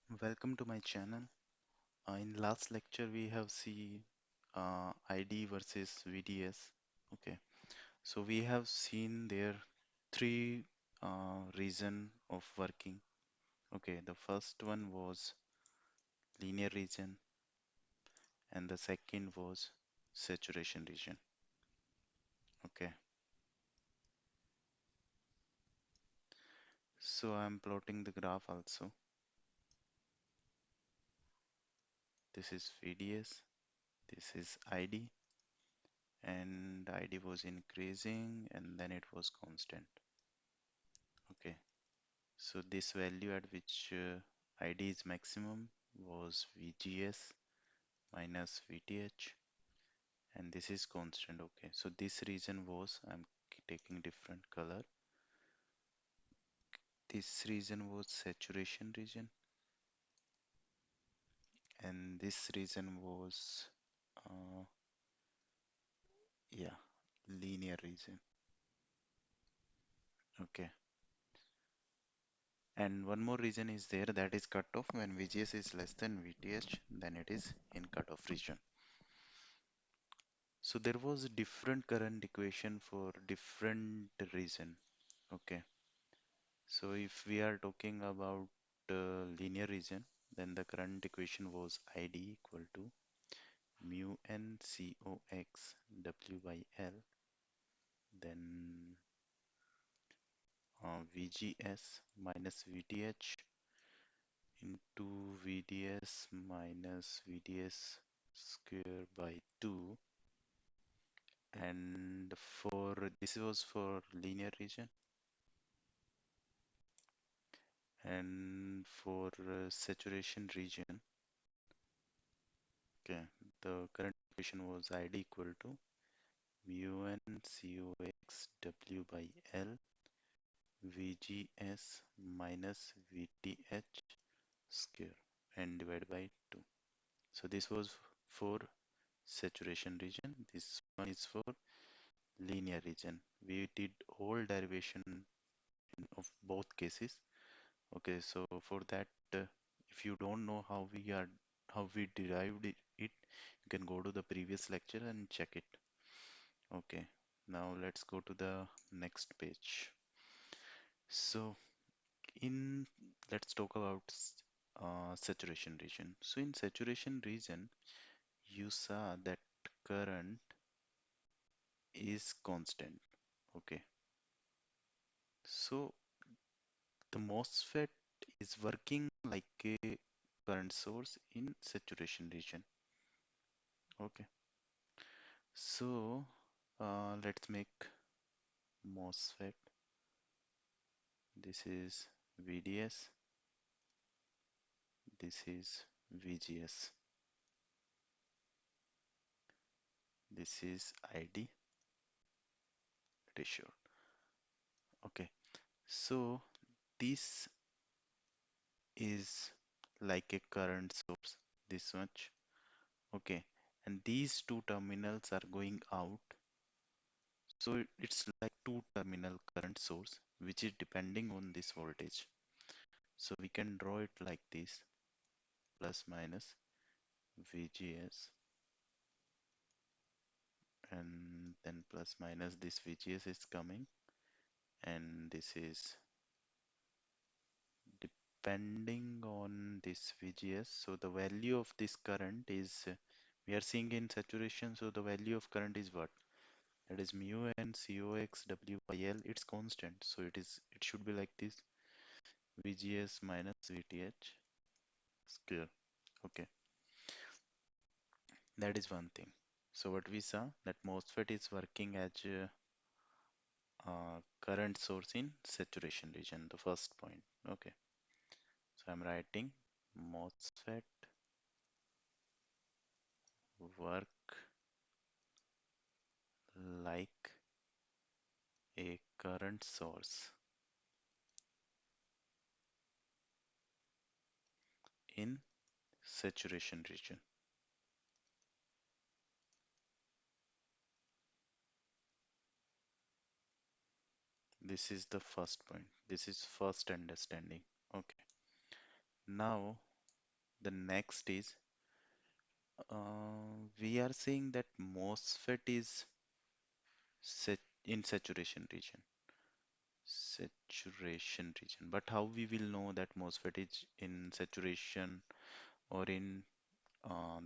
Welcome to my channel. In last lecture, we have seen ID versus VDS. Okay, so we have seen there three reason of working. Okay, the first one was linear region, and the second was saturation region. Okay, so I'm plotting the graph also. This is VDS, this is ID, and ID was increasing, and then it was constant. Okay. So this value at which ID is maximum was VGS minus VTH, and this is constant. Okay, so this region was, I'm taking different color. This region was saturation region, and this region was, uh, yeah, linear region. Okay, and one more region is there, that is cutoff. When VGS is less than VTH, then it is in cutoff region. So there was a different current equation for different region. Okay. So if we are talking about linear region, then the current equation was ID equal to mu n COX W by L, then VGS minus VTH into VDS minus VDS square by 2. And for this was for linear region, and for saturation region, okay, the current equation was ID equal to mu n COX W by L VGS minus VTH square and divided by 2. So this was for saturation region. This one is for linear region. We did whole derivation of both cases. Okay, so for that, if you don't know how we derived it, you can go to the previous lecture and check it. Okay, now let's go to the next page. So in let's talk about saturation region. So in saturation region, you saw that current is constant. Okay, so the MOSFET is working like a current source in saturation region. Okay, so let's make MOSFET. This is VDS, this is VGS, this is ID, it is sure. Okay, so this is like a current source, this much. Okay, and these two terminals are going out. So it's like two terminal current source, which is depending on this voltage. So we can draw it like this, plus minus VGS, and then plus minus this VGS is coming, and this is depending on this VGS. So the value of this current is, we are seeing in saturation, so the value of current is what? That is mu n COX W by L. It's constant, so it should be like this, VGS minus VTH square. Okay, that is one thing. So what we saw, that MOSFET is working as a current source in saturation region, the first point. Okay, so I'm writing MOSFET work like a current source in saturation region. This is the first point. This is first understanding. Okay. Now the next is we are saying that MOSFET is in saturation region. Saturation region. But how we will know that MOSFET is in saturation or in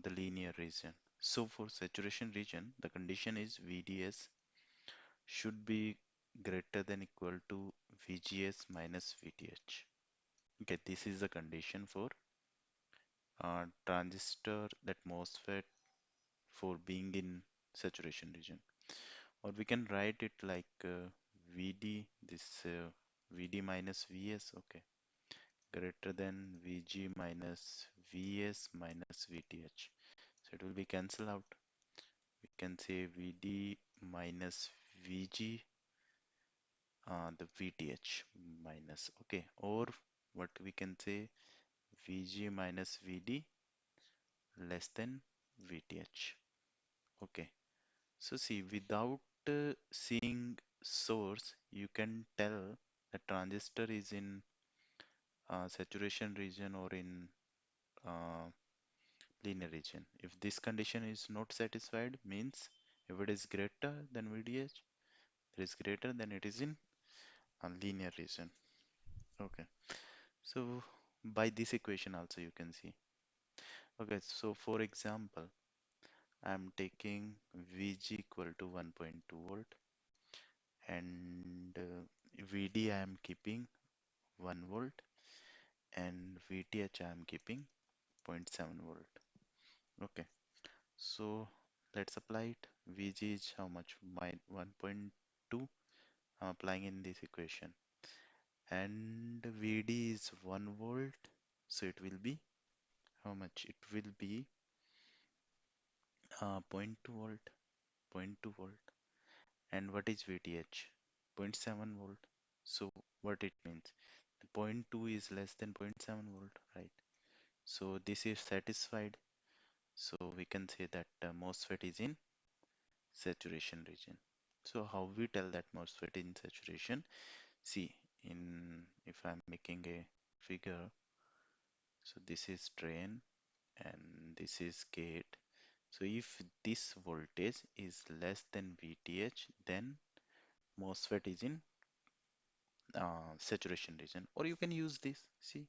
the linear region? So for saturation region, the condition is VDS should be greater than equal to VGS minus VTH. Okay, this is the condition for transistor that MOSFET for being in saturation region. Or we can write it like VD, this VD minus VS, okay, greater than VG minus VS minus VTH. So it will be cancel out. We can say VD minus VG, the VTH minus, okay, or what we can say VG minus VD less than VTH. Okay, so see, without seeing source, you can tell the transistor is in saturation region or in uh, linear region. If this condition is not satisfied, means if it is greater than VDH, it is greater than it is in a linear region. Okay, so by this equation also you can see. Okay, so for example, I am taking VG equal to 1.2 volt and VD I am keeping 1 volt and VTH I am keeping zero point 0.7 volt. Okay, so let's apply it. VG is how much? My 1.2 I'm applying in this equation and VD is 1 volt, so it will be how much? It will be zero point 0.2 volt, zero point 0.2 volt. And what is VTH? 0.7 volt. So what it means? The zero point 0.2 is less than zero point 0.7 volt, right? So this is satisfied. So we can say that MOSFET is in saturation region. So how we tell that MOSFET in saturation? See, in if I'm making a figure, so this is drain and this is gate. So if this voltage is less than VTH, then MOSFET is in saturation region. Or you can use this. See,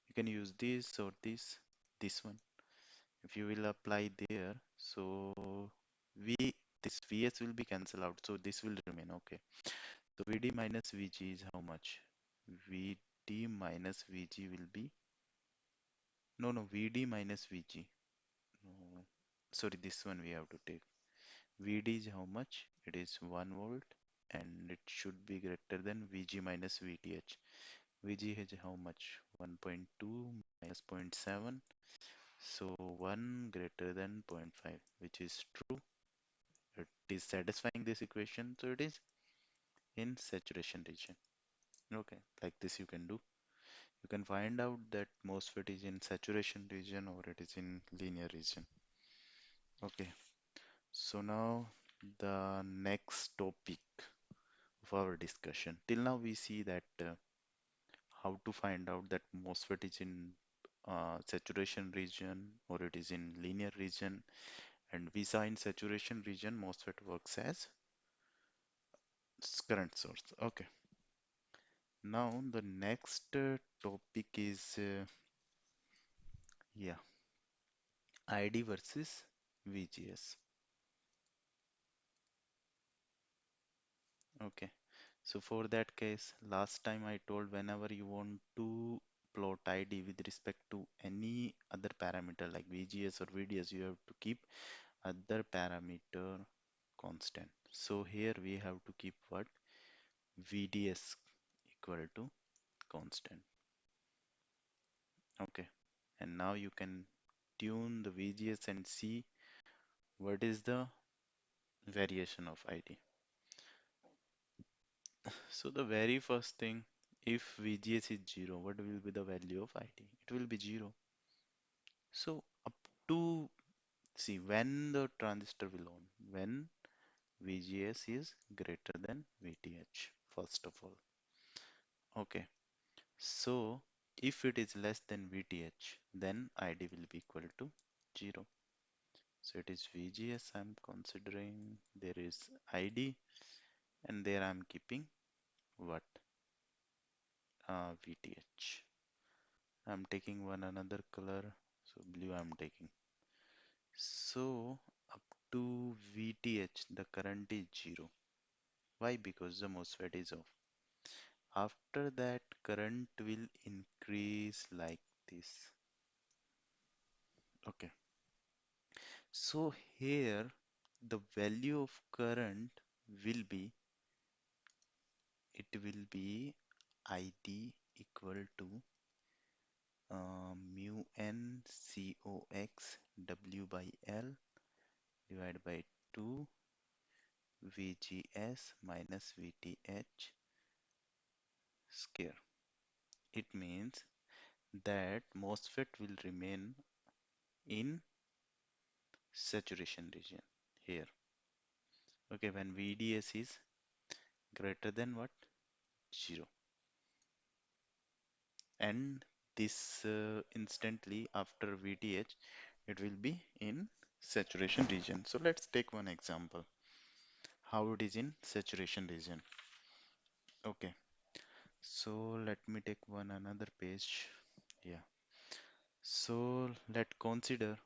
you can use this or this one. If you will apply there, so V this Vs will be cancelled out, so this will remain. Okay, so Vd minus Vg is how much? Vd minus Vg will be no Vd minus Vg. No, sorry, this one we have to take. Vd is how much? It is 1 volt and it should be greater than Vg minus Vth. Vg is how much? 1.2 minus zero point 0.7. So 1 greater than zero point 0.5, which is true. It is satisfying this equation, so it is in saturation region. Okay, like this you can do. You can find out that MOSFET is in saturation region or it is in linear region. Okay, so now the next topic of our discussion. Till now we see that how to find out that MOSFET is in saturation region or it is in linear region, and we saw in saturation region MOSFET works as current source. Okay, now the next topic is yeah, ID versus VGS. Okay, so for that case, last time I told whenever you want to plot ID with respect to any other parameter like VGS or VDS, you have to keep other parameter constant. So here we have to keep what? VDS equal to constant. Okay, and now you can tune the VGS and see what is the variation of ID. So the very first thing, if VGS is 0, what will be the value of ID? It will be 0. So up to, see, when the transistor will on, when VGS is greater than VTH, first of all. Okay, so If it is less than VTH, then ID will be equal to 0. So it is VGS I'm considering, there is ID, and there I'm keeping what? VTH. I'm taking one another color, so blue I'm taking. So up to VTH, the current is 0. Why? Because the MOSFET is off. After that, current will increase like this. Okay. So here, the value of current will be, it will be ID equal to mu n cox W by L divided by 2 VGS minus VTH square. It means that MOSFET will remain in saturation region here. Okay, when VDS is greater than what? 0. And this instantly after VTH, it will be in saturation region. So let's take one example. How it is in saturation region. Okay, so let me take one another page. Yeah. So let's consider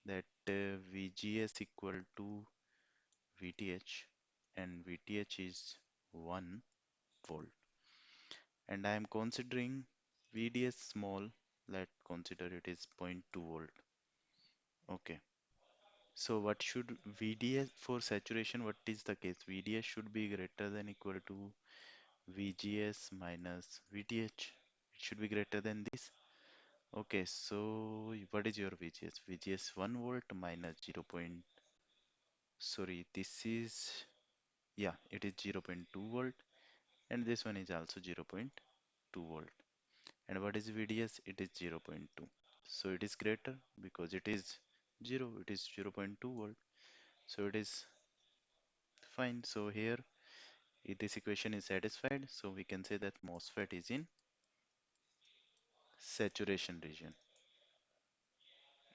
that VGS equal to VTH and VTH is 1 volt, and I am considering VDS small. Let's consider it is 0.2 volt. Okay. So what should VDS for saturation? What is the case? VDS should be greater than equal to VGS minus VTH. It should be greater than this. Okay, so what is your VGS? VGS 1 volt minus 0. Sorry, this is, yeah, it is 0.2 volt, and this one is also 0.2 volt. And what is VDS? It is 0.2. So it is greater because it is 0, it is 0.2 volt. So it is fine. So here, if this equation is satisfied, so we can say that MOSFET is in saturation region.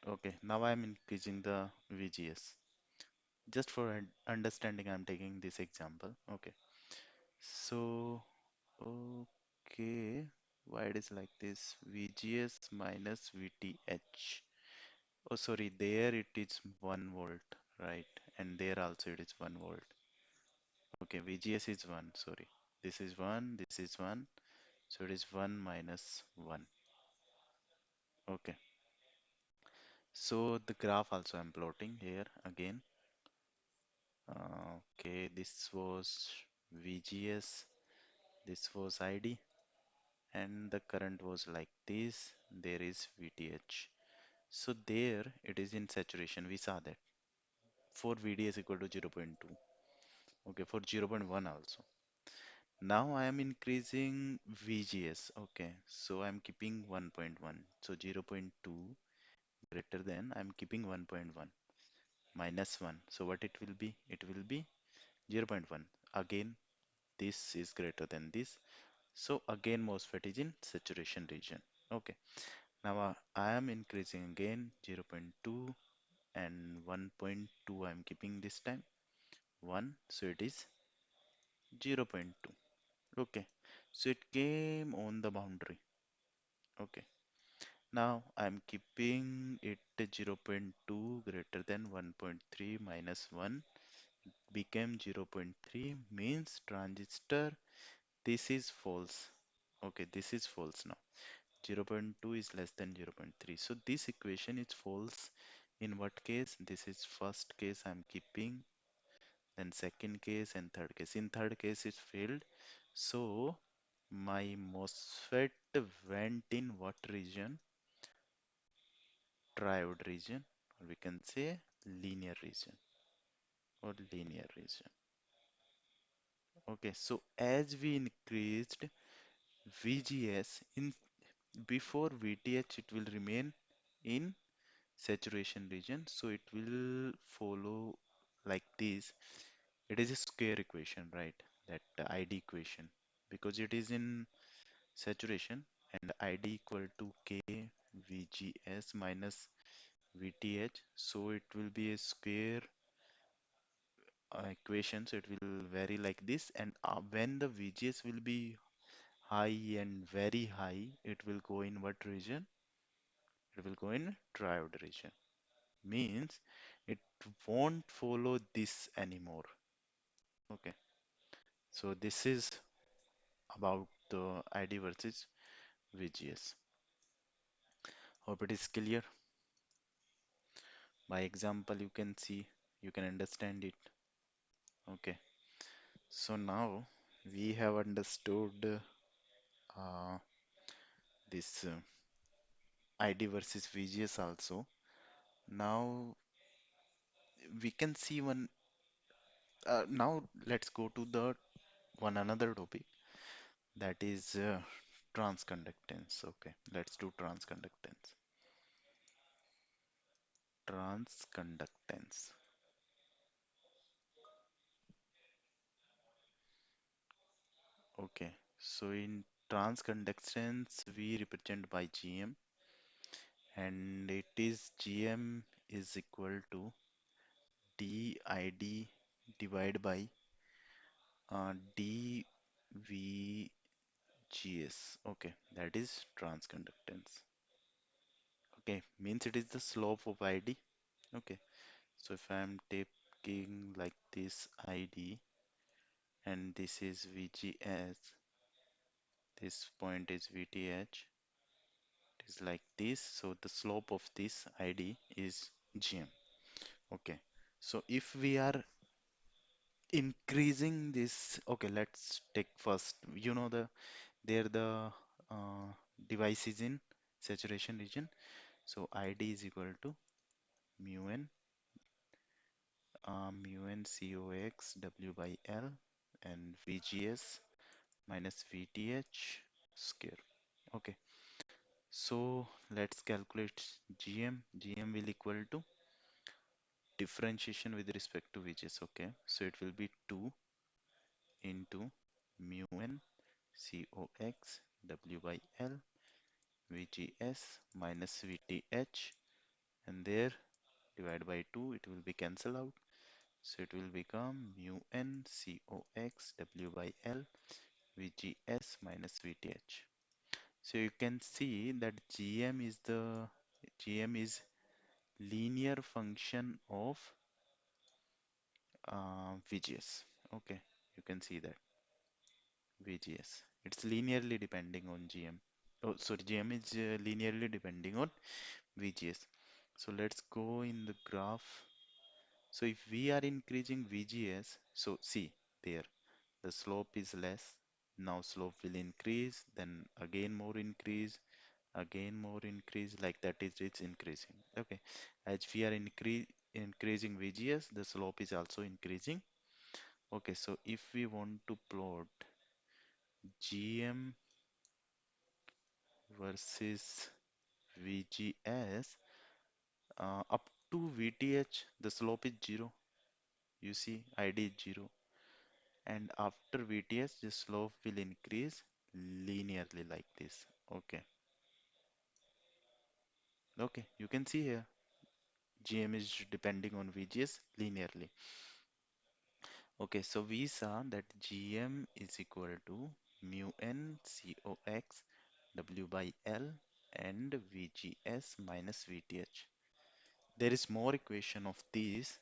Okay, now I am increasing the VGS. Just for understanding, I'm taking this example. Okay, so, okay, why it is like this? VGS minus VTH. Oh, sorry, there it is 1 volt, right? And there also it is 1 volt. Okay, VGS is 1, sorry. This is 1, this is 1. So it is 1 minus 1. Okay. So the graph also I'm plotting here again. Okay, this was VGS, this was ID, and the current was like this. There is VTH. So there it is in saturation. We saw that for VDS equal to 0.2. Okay, for 0.1 also. Now I am increasing VGS. Okay, so I'm keeping 1.1. So 0.2 greater than, I'm keeping 1.1 minus 1. So what it will be? It will be 0.1. Again, this is greater than this. So again, MOSFET is in saturation region. Okay. Now I am increasing again 0.2 and 1.2. I'm keeping this time 1. So it is 0.2. Okay. So it came on the boundary. Okay. Now I'm keeping it 0.2 greater than 1.3 minus 1 became 0.3 means transistor, this is false. Okay, this is false now. 0.2 is less than 0.3. So this equation is false. In what case? This is first case I'm keeping, then second case and third case. In third case it failed. So my MOSFET went in what region? Triode region, or we can say linear region or linear region. Okay, so as we increased VGS in before VTH, it will remain in saturation region. So it will follow like this. It is a square equation, right? That ID equation, because it is in saturation and ID equal to K VGS minus VTH. So it will be a square equation. So it will vary like this. And when the VGS will be high and very high, it will go in what region? It will go in triode region. Means it won't follow this anymore. Okay. So this is about the ID versus VGS. Hope it is clear. By example, you can see, you can understand it. Okay. So now we have understood uh, this ID versus VGS also. Now we can see one. Now let's go to the one another topic, that is transconductance. Okay, let's do transconductance. Transconductance. Okay, so in transconductance we represent by GM, and it is GM is equal to DID divided by dVGS. Okay, that is transconductance. Okay, means it is the slope of ID. Okay, so if I am taking like this ID and this is VGS, this point is VTH, it is like this. So the slope of this ID is GM. Okay, so if we are increasing this, okay, let's take first, there the uh, device is in saturation region. So ID is equal to mu n mu n cox W by L and VGS minus VTH square. Okay, so let's calculate GM. GM will equal to differentiation with respect to VGS. Okay, so it will be 2 into mu n cox W by L VGS minus VTH, and there divided by 2 it will be cancelled out. So it will become mu n cox W by L VGS minus VTH. So you can see that GM is linear function of VGS. Okay, you can see that VGS. It's linearly depending on GM. Oh, sorry, GM is linearly depending on VGS. So let's go in the graph. So if we are increasing VGS, so see there, the slope is less. Now slope will increase, then again more increase, again more increase, like that is it's increasing. Okay, as we are increasing VGS, the slope is also increasing. Okay, so if we want to plot GM versus VGS up to VTH, the slope is 0. You see, ID is 0. And after VTH, the slope will increase linearly like this. Okay. Okay, you can see here GM is depending on VGS linearly. Okay, so we saw that GM is equal to mu n cox W by L and VGS minus VTH. There is more equation of these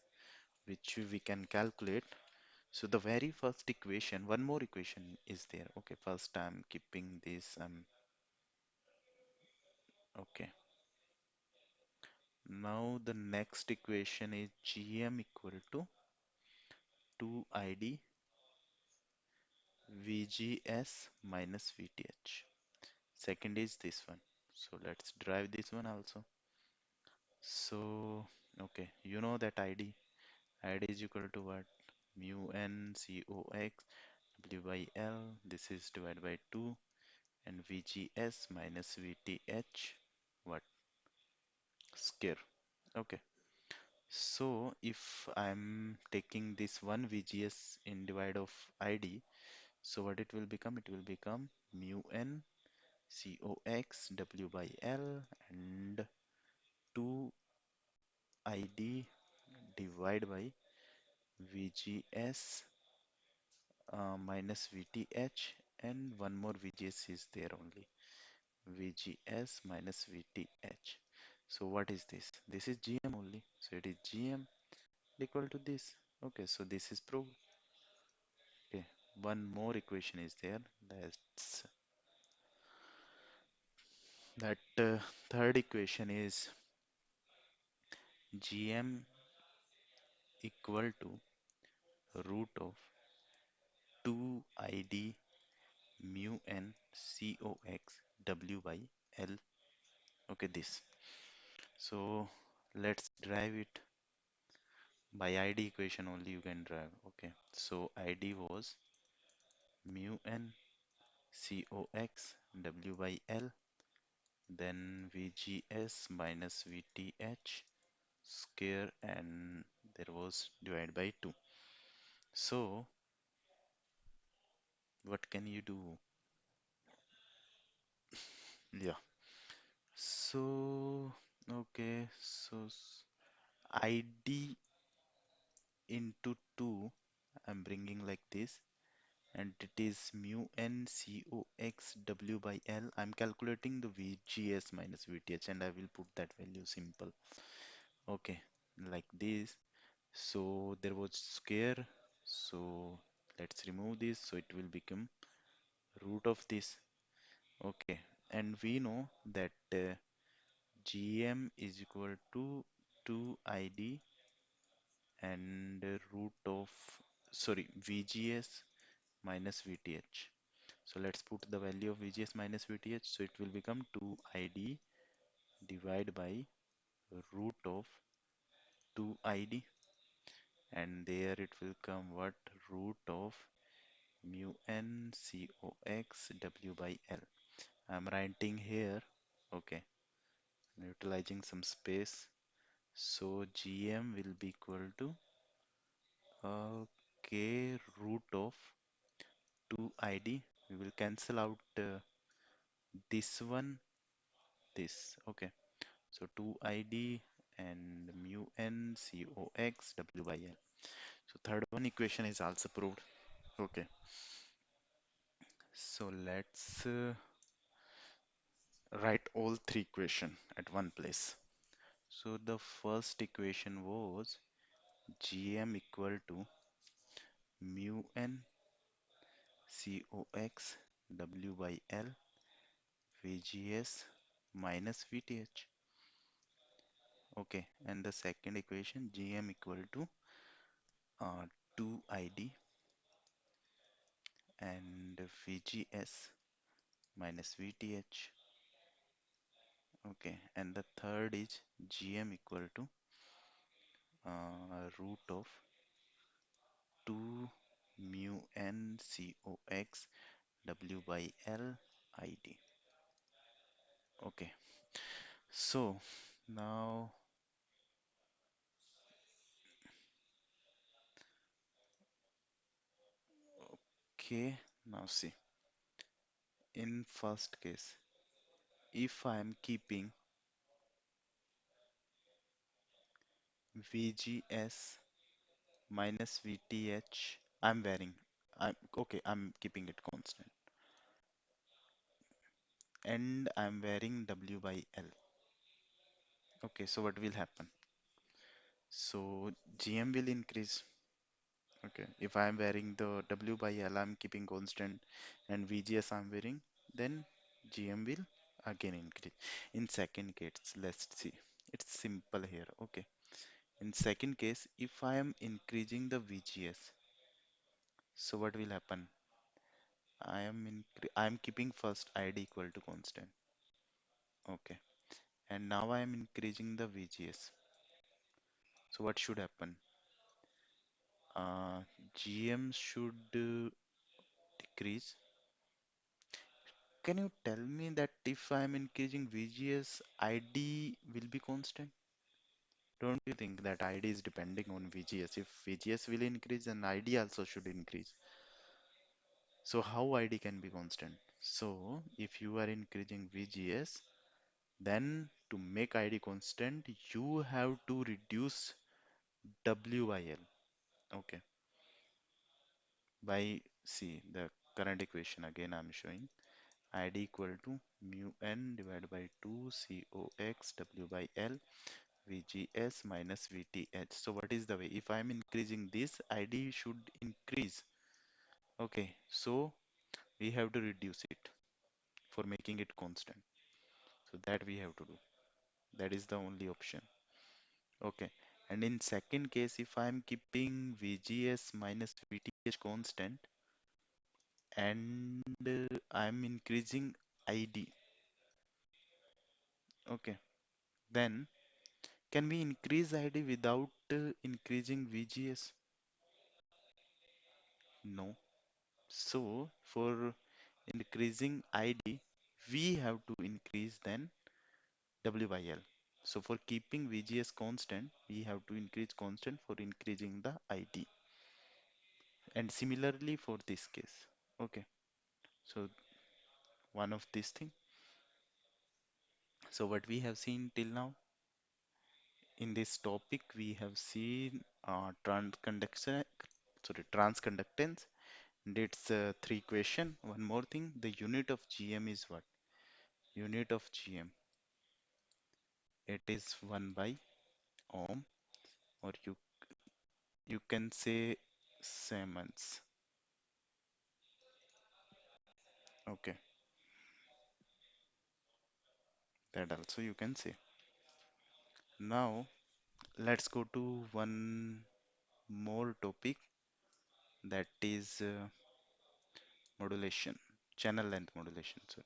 which we can calculate. So the very first equation, one more equation is there. Okay, first I'm keeping this. Okay. Now the next equation is GM equal to 2ID VGS minus VTH. Second is this one. So let's drive this one also. So, okay, you know that ID. ID is equal to what? Mu n cox W by L. This is divided by 2 and VGS minus VTH. What? Square. Okay. So if I'm taking this one VGS in divide of ID, so what it will become? It will become mu n COX W by L and 2ID divided by VGS minus VTH, and one more VGS is there only. VGS minus VTH. So what is this? This is GM only. So it is GM equal to this. Okay, so this is proved. Okay, one more equation is there. That third equation is GM equal to root of 2ID mu n COX W by L. Okay, this. So let's drive it by ID equation only you can drive. Okay, so ID was mu n COX W by L, then VGS minus VTH square, and there was divided by 2. So what can you do? Yeah. So okay, so ID into 2 I'm bringing like this, and it is mu n COX W by L. I'm calculating the VGS minus VTH and I will put that value simple. Okay, like this. So there was square. So let's remove this. So it will become root of this. Okay, and we know that GM is equal to 2ID and root of, sorry, VGS minus VTH. So let's put the value of VGS minus VTH. So it will become 2ID divided by root of 2ID, and there it will come what? Root of mu n COX W by L. I'm writing here, okay, I'm utilizing some space. So GM will be equal to K root of 2ID. We will cancel out this one, this. Okay. So 2ID and mu n COX W by L. So third one equation is also proved. Okay. So let's write all three equation at one place. So the first equation was GM equal to mu n COX W by L VGS minus VTH. Okay, and the second equation GM equal to 2ID and VGS minus VTH. Okay, and the third is GM equal to root of 2 mu n COX W by L ID. Okay, so now, okay, now see, in first case, if I am keeping VGS minus VTH, I'm varying. I'm keeping it constant, and I'm varying W by L. Okay, so what will happen? So GM will increase. Okay, if I'm varying the W by L, I'm keeping constant, and VGS I'm varying, then GM will again increase. In second case, let's see. It's simple here. Okay. In second case, if I am increasing the VGS, so what will happen? I am keeping first ID equal to constant. Okay. And now I am increasing the VGS. So what should happen? Uh, GM should decrease. Can you tell me that if I am increasing VGS, ID will be constant? Don't you think that ID is depending on VGS? If VGS will increase, then ID also should increase. So how ID can be constant? So if you are increasing VGS, then to make ID constant, you have to reduce W by L. Okay. By see the current equation again I'm showing. ID equal to mu n divided by 2 COX W by L VGS minus VTH. So what is the way? If I'm increasing this, ID should increase. Okay, so we have to reduce it for making it constant. So that we have to do. That is the only option. Okay. And in second case, if I'm keeping VGS minus VTH constant and I'm increasing ID. Okay. Then can we increase ID without increasing VGS? No. So for increasing ID, we have to increase then W by L. So for keeping VGS constant, we have to increase constant for increasing the ID. And similarly for this case. Okay. So one of these thing. So what we have seen till now in this topic, we have seen transconductance. And it's three question. One more thing, the unit of GM is what? Unit of GM. It is 1 by ohm, or you can say Siemens. Okay, that also you can say. Now let's go to one more topic, that is modulation, channel length modulation. Sorry,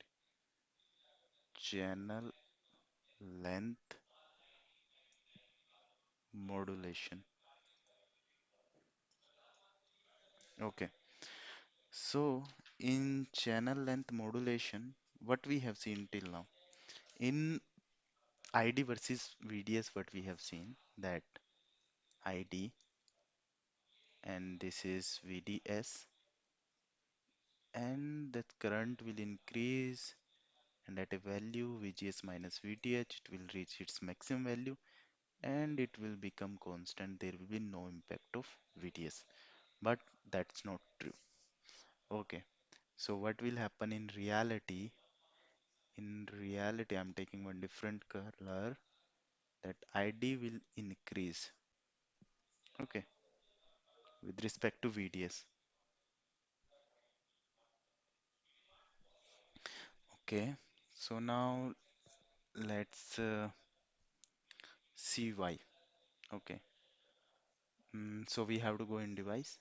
channel length modulation. Okay, so in channel length modulation, what we have seen till now in ID versus VDS, what we have seen that ID and this is VDS, and that current will increase, and at a value VGS minus VTH it will reach its maximum value and it will become constant. There will be no impact of VDS, but that's not true. Okay, so what will happen in reality? In reality, I'm taking one different color, that ID will increase, okay, with respect to VDS. Okay, so now let's see why. Okay, so we have to go in device.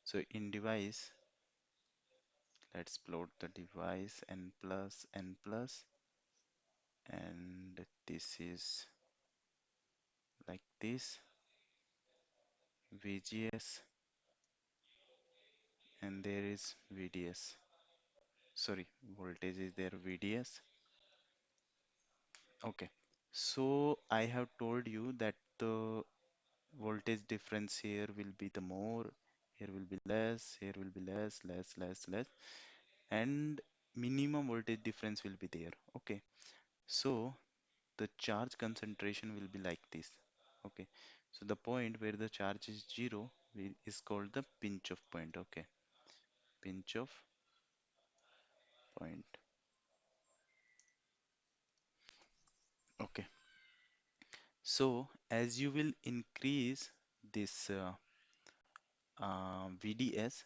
So in device, let's plot the device n plus, and this is like this VGS, and there is VDS. Sorry, voltage is there VDS. Okay, so I have told you that the voltage difference here will be the more, here will be less, here will be less, and minimum voltage difference will be there. Okay, so the charge concentration will be like this. Okay, so the point where the charge is zero is called the pinch off point. Okay, pinch off point. Okay, so as you will increase this VDS,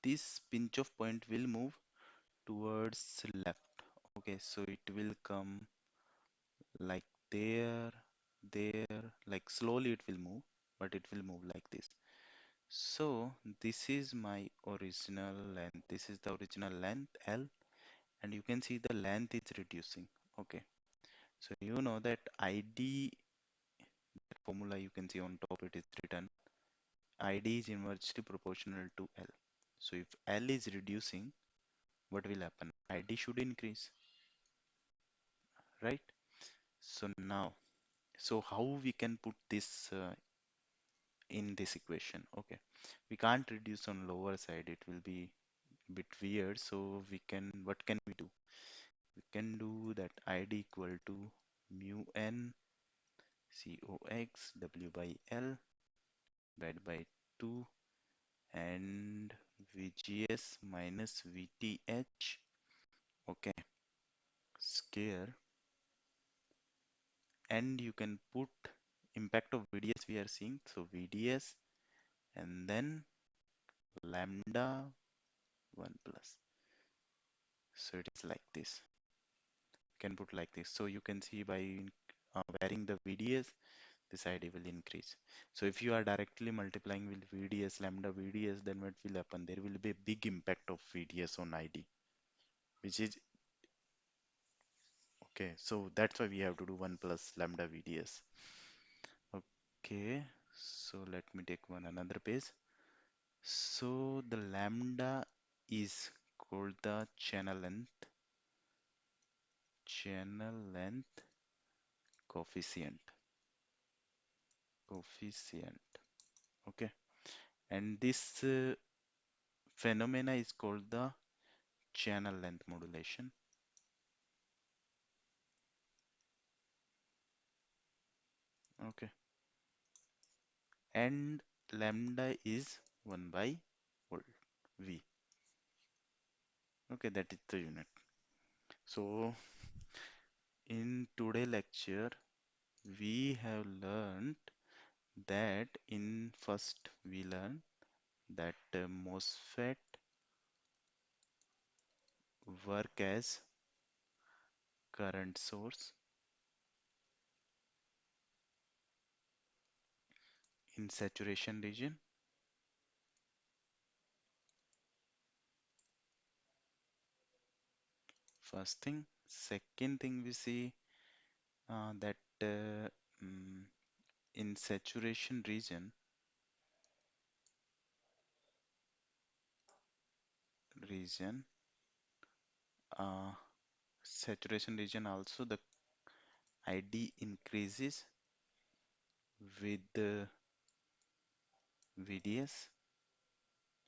this pinch off point will move towards left. Okay, so it will come like there, there, like slowly it will move, but it will move like this. So this is my original length. This is the original length L, and you can see the length is reducing. Okay, so you know that ID, that formula you can see on top, it is written ID is inversely proportional to L. So if L is reducing, what will happen? ID should increase, right? So now, so how we can put this in this equation? Okay, we can't reduce on lower side, it will be bit weird. So what can we do? We can do that ID equal to mu n cox w by L divided by 2 and VGS minus VTH, okay, square, and you can put impact of VDS we are seeing, so VDS and then lambda 1 plus. So it is like this. You can put like this. So you can see by varying the VDS, this ID will increase. So if you are directly multiplying with VDS, lambda VDS, then what will happen? There will be a big impact of VDS on ID, which is okay. So that's why we have to do 1 plus lambda VDS. Okay, so let me take one another page. So the lambda is called the channel length coefficient, okay, and this phenomena is called the channel length modulation, okay, and lambda is 1 by volt v, okay, that is the unit. So in today lecture we have learned that in first we learn that MOSFET work as current source in saturation region. First thing. Second thing we see that mm, in region uh, saturation region also the ID increases with the VDS,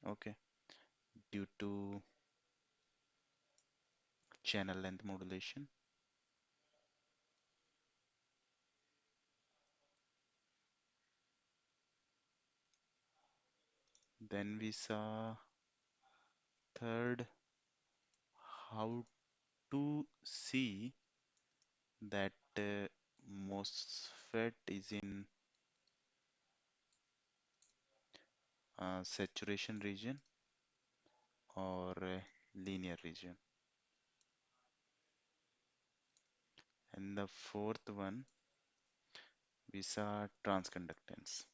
okay, due to channel length modulation. Then we saw third how to see that MOSFET is in saturation region or linear region. And the fourth one, we saw transconductance.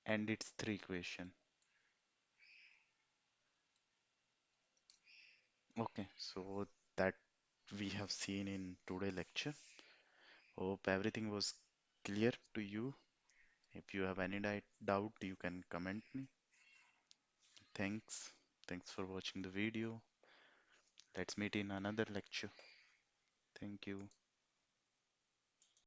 And its three equation. Okay, so that we have seen in today lecture. Hope everything was clear to you. If you have any doubt, you can comment me. Thanks. Thanks for watching the video. Let's meet in another lecture. Thank you.